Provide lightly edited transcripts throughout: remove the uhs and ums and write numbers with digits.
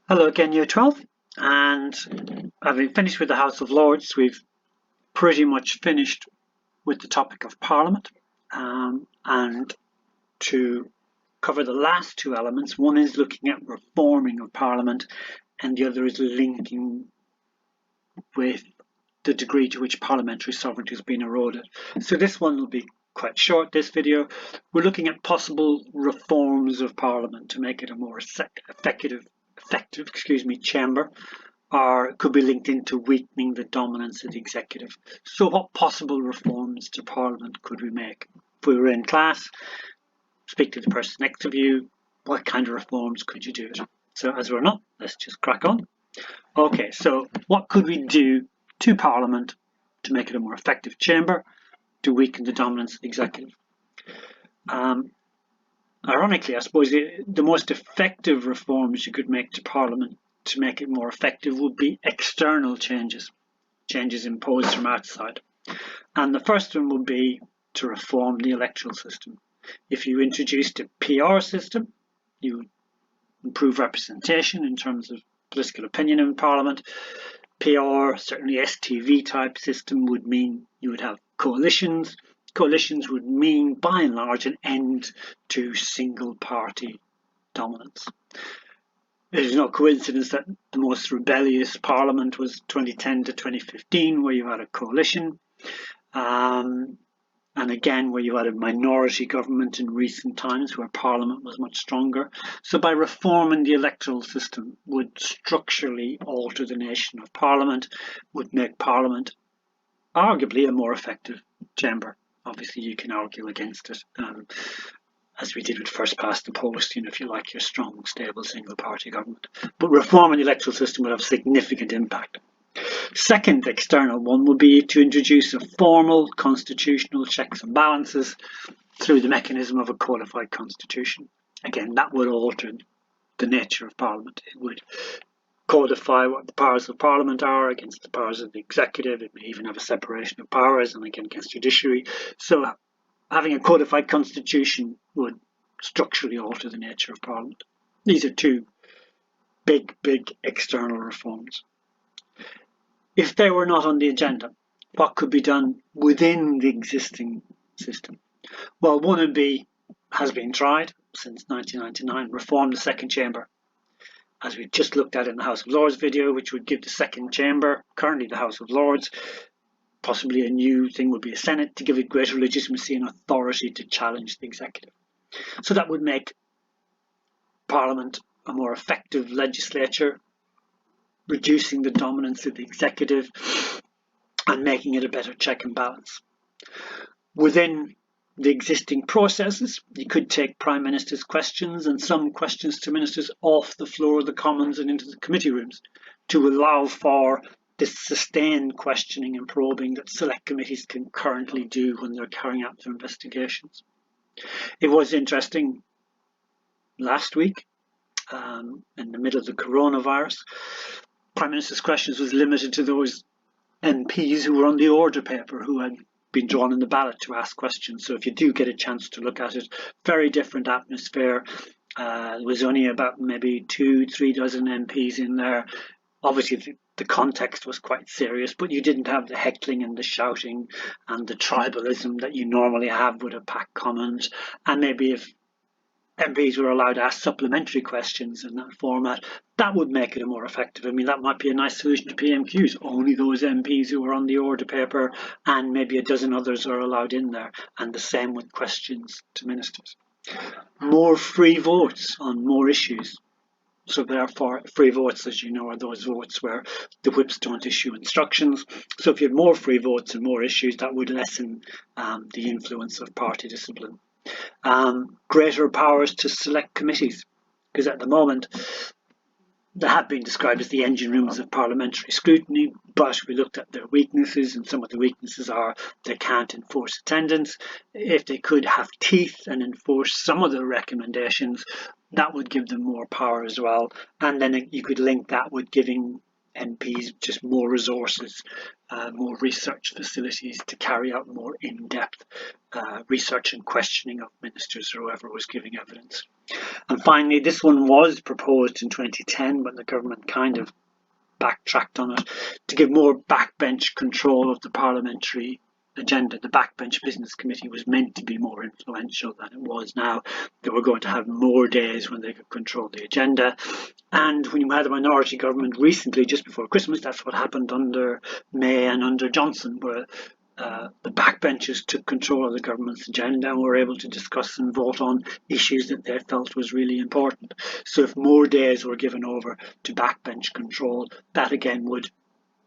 Hello again, Year 12, and having finished with the House of Lords, we've pretty much finished with the topic of Parliament. And to cover the last two elements, one is looking at reforming of Parliament, and the other is linking with the degree to which parliamentary sovereignty has been eroded. So this one will be quite short, this video. We're looking at possible reforms of Parliament to make it a more effective chamber, or could be linked into weakening the dominance of the executive. So what possible reforms to Parliament could we make? If we were in class, speak to the person next to you, what kind of reforms could you do? So as we're not, let's just crack on. Okay, so what could we do to Parliament to make it a more effective chamber, to weaken the dominance of the executive? Ironically, I suppose the most effective reforms you could make to Parliament to make it more effective would be external changes imposed from outside. And the first one would be to reform the electoral system. If you introduced a PR system, you would improve representation in terms of political opinion in Parliament. PR, certainly STV type system, would mean you would have coalitions. Coalitions would mean, by and large, an end to single party dominance. It is no coincidence that the most rebellious Parliament was 2010 to 2015, where you had a coalition, and again where you had a minority government in recent times, where Parliament was much stronger. So by reforming the electoral system would structurally alter the nation of Parliament, would make Parliament arguably a more effective chamber. Obviously, you can argue against it, as we did with first past the post, if you like your strong, stable, single-party government. But reforming the electoral system would have significant impact. Second external one would be to introduce a formal constitutional checks and balances through the mechanism of a codified constitution. Again, that would alter the nature of Parliament. It would codify what the powers of Parliament are against the powers of the executive. It may even have a separation of powers and again against judiciary. So having a codified constitution would structurally alter the nature of Parliament. These are two big external reforms. If they were not on the agenda, what could be done within the existing system? Well, one would be, has been tried since 1999, reform the second chamber, as we just looked at in the House of Lords video, which would give the second chamber, currently the House of Lords, possibly a new thing would be a Senate, to give it greater legitimacy and authority to challenge the executive. So that would make Parliament a more effective legislature, reducing the dominance of the executive and making it a better check and balance. Within the existing processes, you could take Prime Minister's questions and some questions to ministers off the floor of the Commons and into the committee rooms to allow for this sustained questioning and probing that select committees can currently do when they're carrying out their investigations. It was interesting last week, in the middle of the coronavirus, Prime Minister's questions was limited to those MPs who were on the order paper, who had been drawn in the ballot to ask questions. So if you do get a chance to look at it, very different atmosphere. There was only about maybe 2-3 dozen MPs in there. Obviously the context was quite serious, but you didn't have the heckling and the shouting and the tribalism that you normally have with a packed Commons. And maybe if MPs were allowed to ask supplementary questions in that format, that would make it more effective. I mean, that might be a nice solution to PMQs. Only those MPs who are on the order paper and maybe a dozen others are allowed in there. And the same with questions to ministers. More free votes on more issues. So therefore, free votes, as you know, are those votes where the whips don't issue instructions. So if you had more free votes and more issues, that would lessen the influence of party discipline. Greater powers to select committees, because at the moment they have been described as the engine rooms of parliamentary scrutiny, but we looked at their weaknesses, and some of the weaknesses are they can't enforce attendance. If they could have teeth and enforce some of the recommendations, that would give them more power as well. And then you could link that with giving MPs just more resources, more research facilities to carry out more in-depth research and questioning of ministers or whoever was giving evidence. And finally, this one was proposed in 2010, but the government kind of backtracked on it to give more backbench control of the parliamentary agenda. The backbench business committee was meant to be more influential than it was now. They were going to have more days when they could control the agenda. And when you had a minority government recently, just before Christmas, that's what happened under May and under Johnson, where the backbenchers took control of the government's agenda and were able to discuss and vote on issues that they felt was really important. So if more days were given over to backbench control, that again would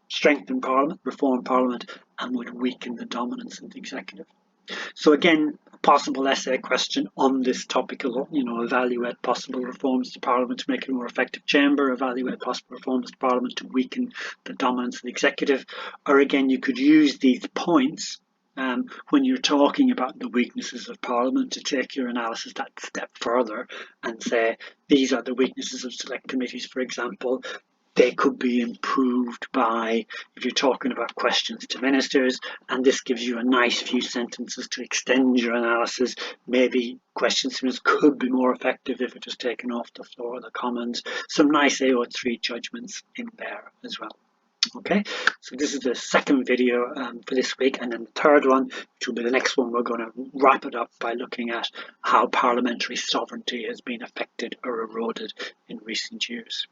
strengthen Parliament, reform Parliament, and would weaken the dominance of the executive. So again, a possible essay question on this topic, evaluate possible reforms to Parliament to make it a more effective chamber, evaluate possible reforms to Parliament to weaken the dominance of the executive. Or again, you could use these points when you're talking about the weaknesses of Parliament to take your analysis that step further and say, these are the weaknesses of select committees, for example. They could be improved by, if you're talking about questions to ministers, and this gives you a nice few sentences to extend your analysis. Maybe questions to ministers could be more effective if it was taken off the floor of the Commons. Some nice AO3 judgments in there as well. Okay, so this is the second video for this week, and then the third one, which will be the next one, we're going to wrap it up by looking at how parliamentary sovereignty has been affected or eroded in recent years.